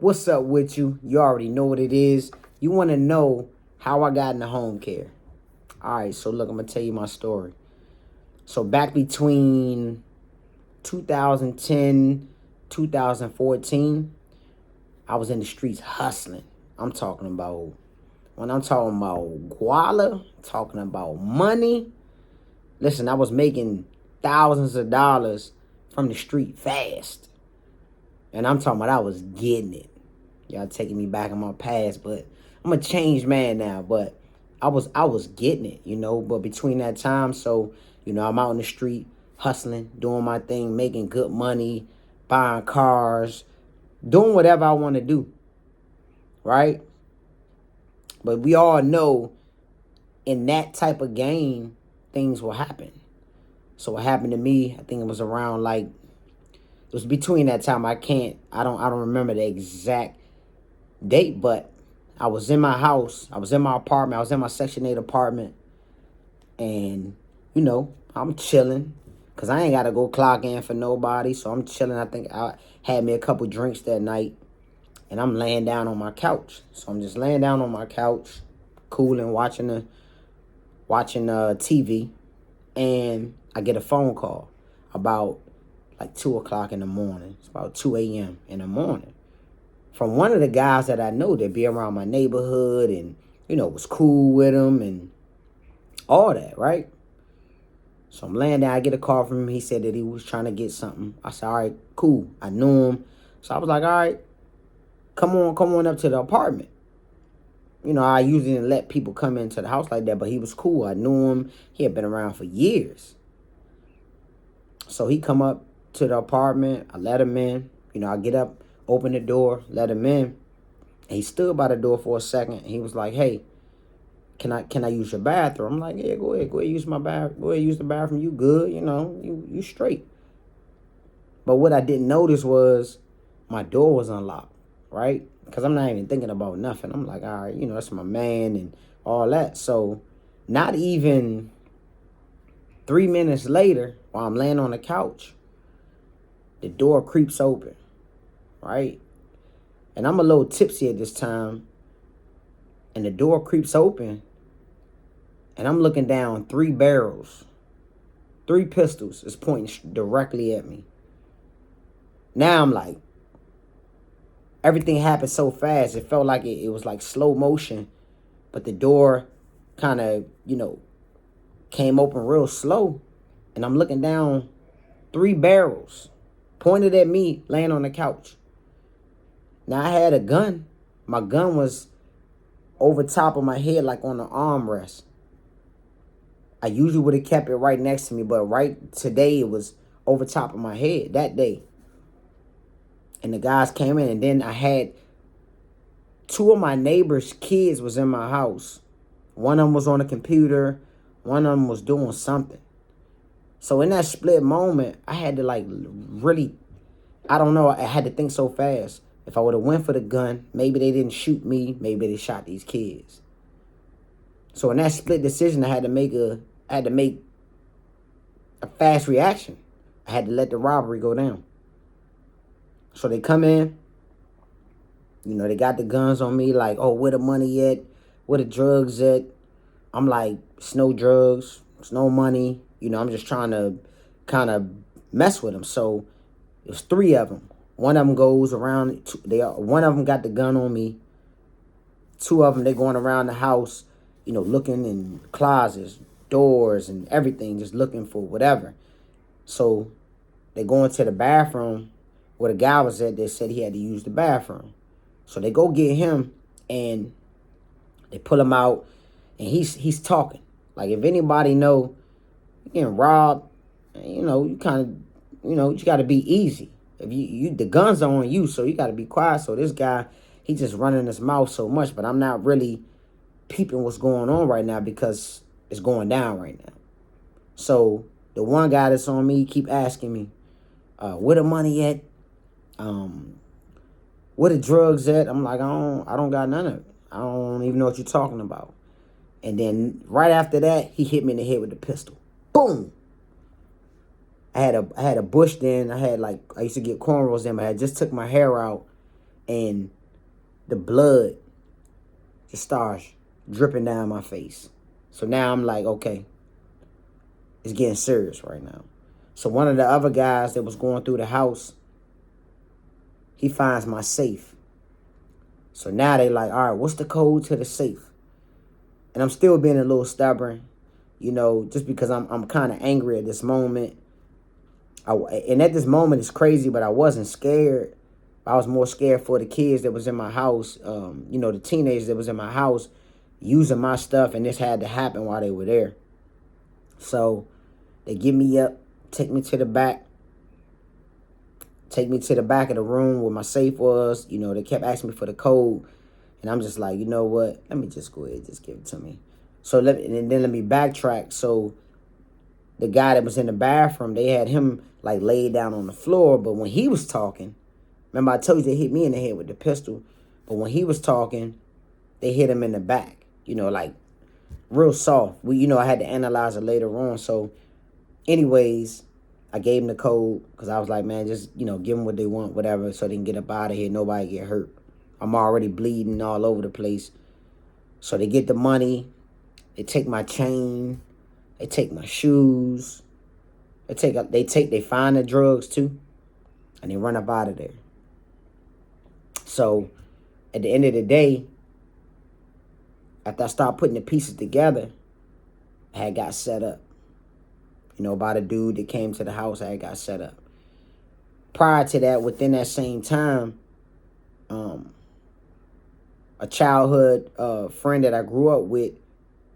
What's up with you? You already know what it is. You want to know how I got into home care. All right, so look, I'm going to tell you my story. So back between 2010, 2014, I was in the streets hustling. When I'm talking about guala, talking about money. Listen, I was making thousands of dollars from the street fast. And I'm talking about I was getting it. Y'all taking me back in my past, but I'm a changed man now. But I was getting it, But between that time, so I'm out in the street hustling, doing my thing, making good money, buying cars, doing whatever I want to do, right? But we all know in that type of game, things will happen. So what happened to me, I think it was around it was between that time. I don't remember the exact date, but I was in my house. I was in my apartment. I was in my Section 8 apartment. And, I'm chilling because I ain't got to go clock in for nobody. So I'm chilling. I think I had me a couple drinks that night. And I'm laying down on my couch. So I'm just laying down on my couch, cooling, watching TV. And I get a phone call about 2 o'clock in the morning. It's about 2 a.m. in the morning. From one of the guys that I know that be around my neighborhood and, was cool with him and all that, right? So I'm laying down. I get a call from him. He said that he was trying to get something. I said, all right, cool. I knew him. So I was like, all right, come on up to the apartment. I usually didn't let people come into the house like that, but he was cool. I knew him. He had been around for years. So he come up to the apartment. I let him in. I get up, open the door, let him in. And he stood by the door for a second. And he was like, hey, can I use your bathroom? I'm like, yeah, go ahead use my bathroom. Go ahead, use the bathroom. You good, you straight. But what I didn't notice was my door was unlocked, right? Because I'm not even thinking about nothing. I'm like, all right, that's my man and all that. So not even 3 minutes later, while I'm laying on the couch, the door creeps open, right? And I'm a little tipsy at this time. And the door creeps open. And I'm looking down 3 barrels. 3 pistols is pointing directly at me. Now I'm like, everything happened so fast. It felt like it was like slow motion. But the door kind of, came open real slow. And I'm looking down 3 barrels pointed at me laying on the couch. Now I had a gun. My gun was over top of my head, like on the armrest. I usually would have kept it right next to me, but right today it was over top of my head that day. And the guys came in, and then I had 2 of my neighbors' kids was in my house. One of them was on a computer. One of them was doing something. So in that split moment, I had to really, I don't know, I had to think so fast. If I would have went for the gun, maybe they didn't shoot me. Maybe they shot these kids. So in that split decision, I had to make a fast reaction. I had to let the robbery go down. So they come in. They got the guns on me. Like, oh, where the money at? Where the drugs at? I'm like, it's no drugs. It's no money. I'm just trying to kind of mess with them. So it was 3 of them. One of them goes around. One of them got the gun on me. 2 of them, they going around the house, looking in closets, doors, and everything, just looking for whatever. So they go into the bathroom where the guy was at. They said he had to use the bathroom. So they go get him, and they pull him out, and he's talking. Like, if anybody know, you getting robbed, you kind of, you got to be easy. If you the guns are on you, so you got to be quiet. So this guy, he just running his mouth so much, but I'm not really peeping what's going on right now because it's going down right now. So the one guy that's on me keep asking me, where the money at? Where the drugs at? I'm like, I don't got none of it. I don't even know what you're talking about. And then right after that, he hit me in the head with the pistol. Boom. I had a bush then. I used to get cornrows then, but I just took my hair out. and the blood just starts dripping down my face. So now I'm like, okay, it's getting serious right now. So one of the other guys that was going through the house, he finds my safe. So now they like, all right, what's the code to the safe? And I'm still being a little stubborn, just because I'm kind of angry at this moment. And at this moment, it's crazy, but I wasn't scared. I was more scared for the kids that was in my house, the teenagers that was in my house using my stuff, and this had to happen while they were there. So they get me up, take me to the back of the room where my safe was. They kept asking me for the code, and I'm just like, you know what? Let me just go ahead, just give it to me. So let me backtrack. So the guy that was in the bathroom, they had him like laid down on the floor, but when he was talking, remember I told you they hit me in the head with the pistol, but when he was talking, they hit him in the back, like real soft. I had to analyze it later on. So anyways, I gave him the code because I was like, man, just, give them what they want, whatever, so they can get up out of here, nobody get hurt. I'm already bleeding all over the place. So they get the money, they take my chain, they take my shoes, they find the drugs too, and they run up out of there. So at the end of the day, after I started putting the pieces together, I had got set up. By the dude that came to the house, I had got set up. Prior to that, within that same time, a childhood friend that I grew up with,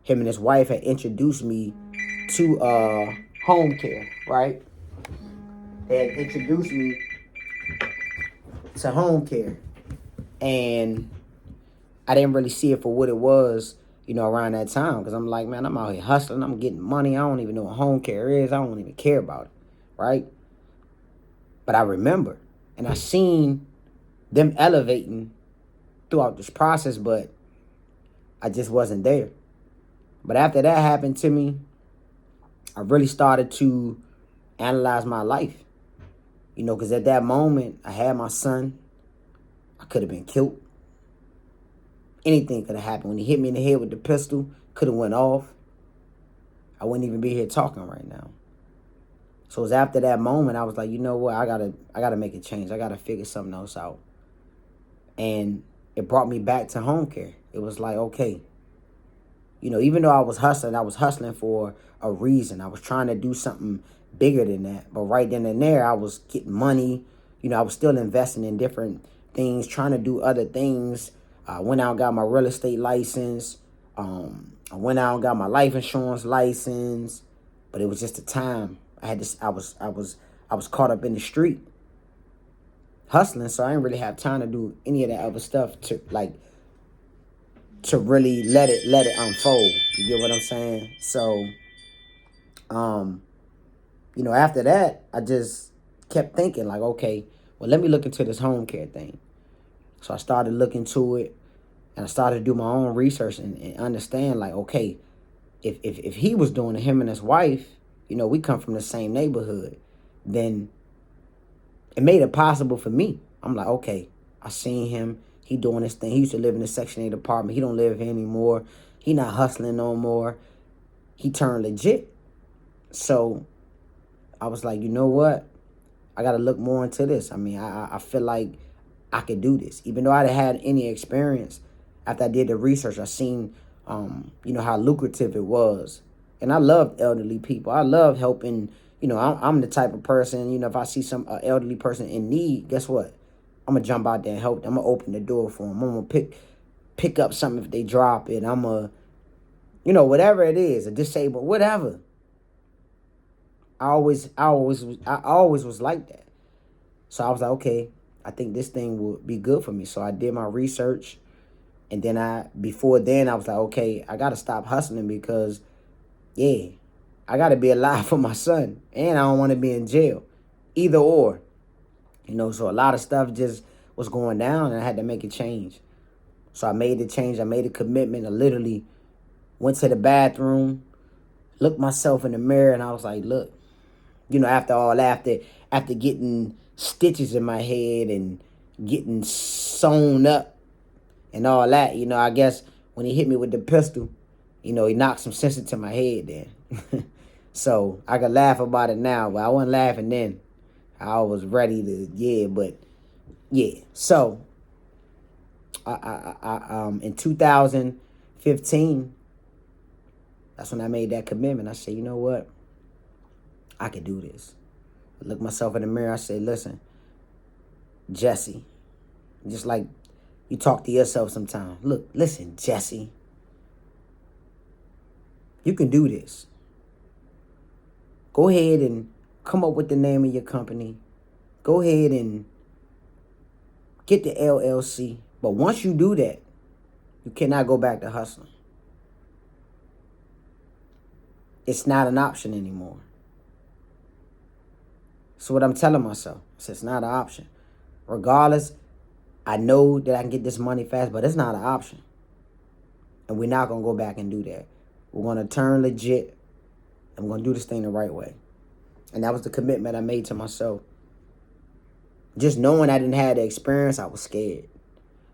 him and his wife had introduced me to home care, right? They had introduced me to home care. And I didn't really see it for what it was, around that time. Because I'm like, man, I'm out here hustling. I'm getting money. I don't even know what home care is. I don't even care about it, right? But I remember. And I seen them elevating throughout this process, but I just wasn't there. But after that happened to me, I really started to analyze my life. Because at that moment, I had my son. I could have been killed. Anything could have happened. When he hit me in the head with the pistol, could have went off. I wouldn't even be here talking right now. So it was after that moment, I was like, you know what? I gotta make a change. I gotta figure something else out. And it brought me back to home care. It was like, okay, even though I was hustling for a reason. I was trying to do something bigger than that. But right then and there, I was getting money. I was still investing in different things, trying to do other things. I went out and got my real estate license. I went out and got my life insurance license. But it was just the time. I was caught up in the street hustling, so I didn't really have time to do any of that other stuff to really let it unfold. You get what I'm saying? So, after that, I just kept thinking like, okay, well, let me look into this home care thing. So I started looking to it, and I started to do my own research and understand like, okay, if he was doing it, him and his wife, we come from the same neighborhood, then it made it possible for me. I'm like, okay, I seen him. He doing this thing. He used to live in the Section 8 apartment. He don't live here anymore. He not hustling no more. He turned legit. So I was like, you know what? I got to look more into this. I mean, I feel like I could do this. Even though I didn't have any experience, after I did the research, I seen, how lucrative it was. And I love elderly people. I love helping. I'm the type of person, if I see some elderly person in need, guess what? I'm going to jump out there and help them. I'm going to open the door for them. I'm going to pick up something if they drop it. I'm going to, whatever it is, a disabled, whatever. I always was like that. So I was like, okay, I think this thing would be good for me. So I did my research. And then before then, I was like, okay, I got to stop hustling because, yeah, I got to be alive for my son. And I don't want to be in jail. Either or. So a lot of stuff just was going down and I had to make a change. So I made the change. I made a commitment. I literally went to the bathroom, looked myself in the mirror, and I was like, look, after getting stitches in my head and, getting sewn up and all that. I guess when he hit me with the pistol, he knocked some sense into my head then. So I could laugh about it now, but I wasn't laughing then. I was ready to, but yeah. So in 2015, that's when I made that commitment. I said, you know what? I could do this. I looked myself in the mirror. I said, listen, Jesse, just like you talk to yourself sometimes. Look, listen, Jesse, you can do this. Go ahead and come up with the name of your company. Go ahead and get the LLC. But once you do that, you cannot go back to hustling. It's not an option anymore. So what I'm telling myself, it's not an option. Regardless, I know that I can get this money fast, but it's not an option. And we're not going to go back and do that. We're going to turn legit, and we're going to do this thing the right way. And that was the commitment I made to myself. Just knowing I didn't have the experience, I was scared.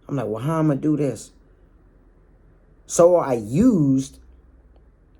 I'm like, well, how am I going to do this? So I used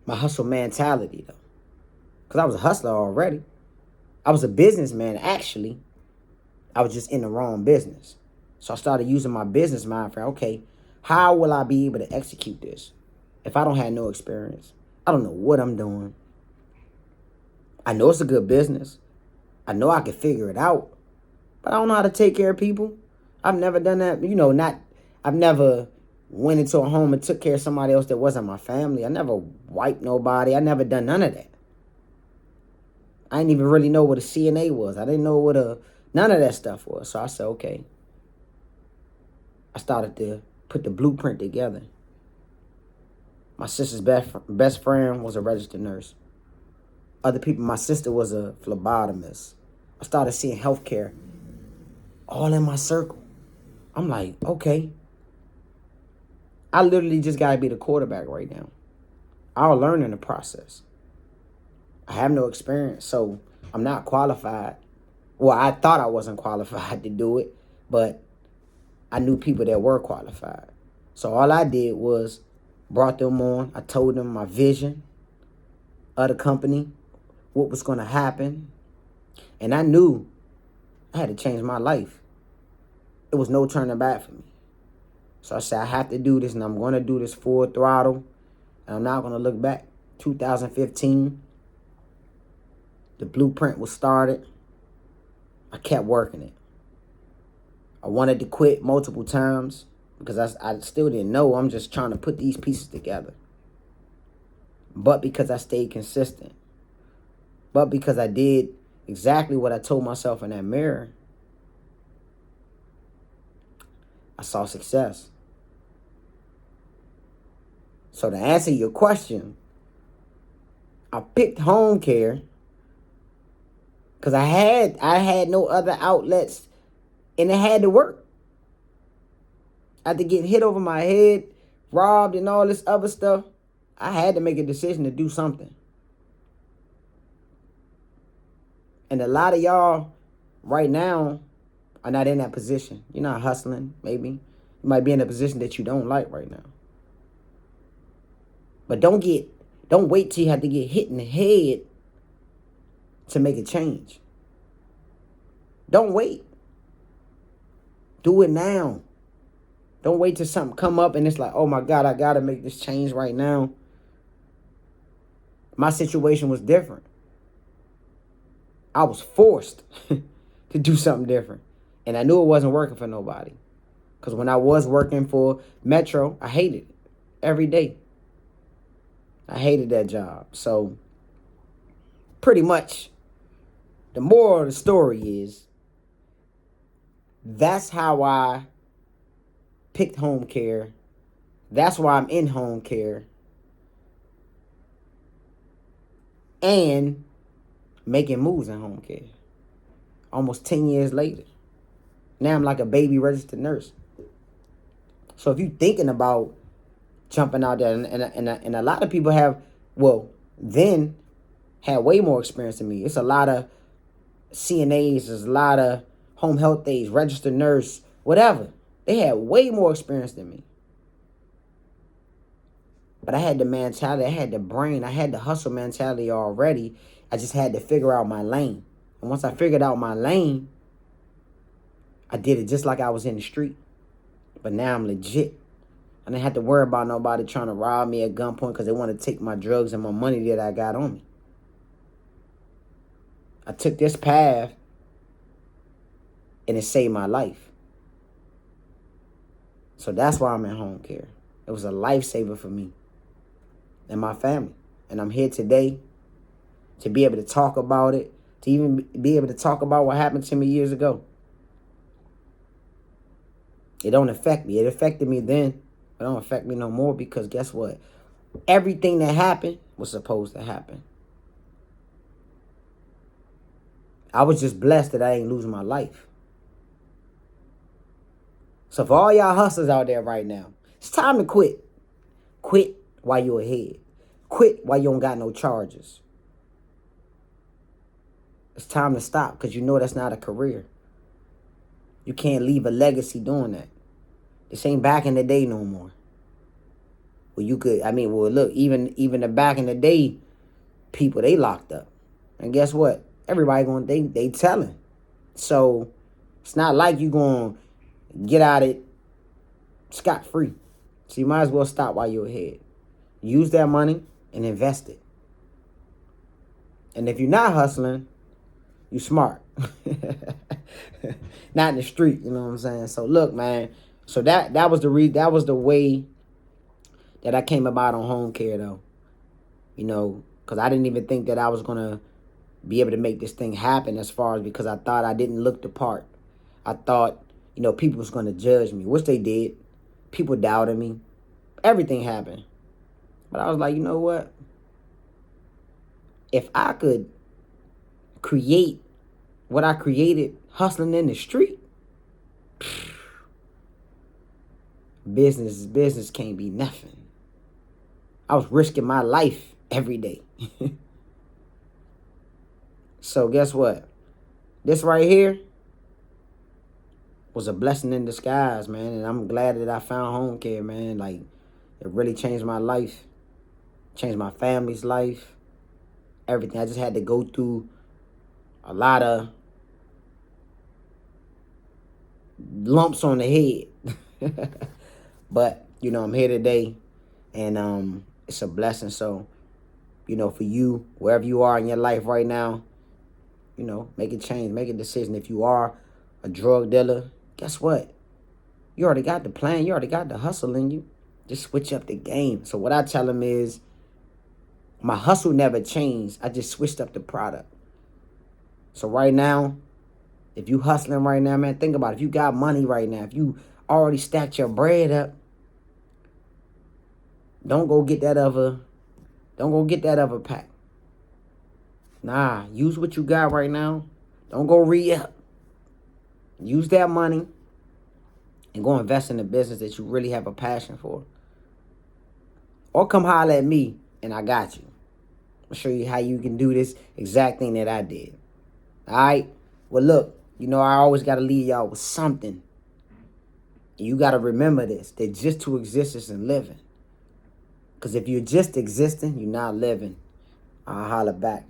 my hustle mentality, though. Because I was a hustler already. I was a businessman, actually. I was just in the wrong business. So I started using my business mind for, okay, how will I be able to execute this if I don't have no experience? I don't know what I'm doing. I know it's a good business. I know I can figure it out. But I don't know how to take care of people. I've never done that. I've never went into a home and took care of somebody else that wasn't my family. I never wiped nobody. I never done none of that. I didn't even really know what a CNA was. I didn't know what none of that stuff was. So I said, okay. I started to put the blueprint together. My sister's best friend was a registered nurse. Other people, my sister was a phlebotomist. I started seeing healthcare all in my circle. I'm like, okay. I literally just got to be the quarterback right now. I'll learn in the process. I have no experience, so I'm not qualified. Well, I thought I wasn't qualified to do it, but I knew people that were qualified. So all I did was brought them on. I told them my vision of the company, what was going to happen. And I knew I had to change my life. It was no turning back for me. So I said, I have to do this, and I'm going to do this full throttle. And I'm not going to look back. 2015, the blueprint was started. I kept working it. I wanted to quit multiple times because I still didn't know. I'm just trying to put these pieces together. But because I stayed consistent. But because I did exactly what I told myself in that mirror, I saw success. So to answer your question, I picked home care because I had no other outlets, and it had to work. After getting hit over my head, robbed, and all this other stuff, I had to make a decision to do something. And a lot of y'all right now are not in that position. You're not hustling, maybe. You might be in a position that you don't like right now. But don't wait till you have to get hit in the head to make a change. Don't wait. Do it now. Don't wait till something come up and it's like, oh my God, I got to make this change right now. My situation was different. I was forced to do something different. And I knew it wasn't working for nobody. Because when I was working for Metro, I hated it every day. I hated that job. So pretty much the moral of the story is that's how I picked home care. That's why I'm in home care. And making moves in home care. Almost 10 years later. Now I'm like a baby registered nurse. So if you're thinking about jumping out there, and a lot of people then had way more experience than me. It's a lot of CNAs, there's a lot of home health aides, registered nurse, whatever. They had way more experience than me. But I had the mentality, I had the brain, I had the hustle mentality already. I just had to figure out my lane. And once I figured out my lane, I did it just like I was in the street. But now I'm legit. I didn't have to worry about nobody trying to rob me at gunpoint because they want to take my drugs and my money that I got on me. I took this path and it saved my life. So that's why I'm in home care. It was a lifesaver for me and my family. And I'm here today to be able to talk about it, to even be able to talk about what happened to me years ago. It don't affect me. It affected me then. It don't affect me no more because guess what? Everything that happened was supposed to happen. I was just blessed that I ain't losing my life. So for all y'all hustlers out there right now, it's time to quit. Quit while you're ahead. Quit while you don't got no charges. It's time to stop because you know that's not a career. You can't leave a legacy doing that. This ain't back in the day no more. Well, you could, look, even the back in the day, people, they locked up. And guess what? Everybody gonna, they telling. So it's not like you gonna get out it scot-free. So you might as well stop while you're ahead. Use that money and invest it. And if you're not hustling, you smart. Not in the street, you know what I'm saying? So look, man. So that was the way that I came about on home care though. You know, because I didn't even think that I was gonna be able to make this thing happen as far as because I thought I didn't look the part. I thought, you know, people was gonna judge me, which they did. People doubted me. Everything happened. But I was like, you know what? If I could create what I created hustling in the street, business can't be nothing. I was risking my life every day. So guess what? This right here was a blessing in disguise, man. And I'm glad that I found home care, man. Like, it really changed my life. Changed my family's life. Everything. I just had to go through a lot of lumps on the head. But, you know, I'm here today. And it's a blessing. So, you know, for you, wherever you are in your life right now, you know, make a change. Make a decision. If you are a drug dealer, guess what? You already got the plan. You already got the hustle in you. Just switch up the game. So what I tell them is, my hustle never changed. I just switched up the product. So right now, if you hustling right now, man, think about it. If you got money right now, if you already stacked your bread up, don't go get that other pack. Nah, use what you got right now. Don't go re-up. Use that money and go invest in a business that you really have a passion for. Or come holler at me and I got you. I'll show you how you can do this exact thing that I did. All right? Well, look, you know, I always got to leave y'all with something. You got to remember this, that just to exist isn't living. Because if you're just existing, you're not living. I'll holler back.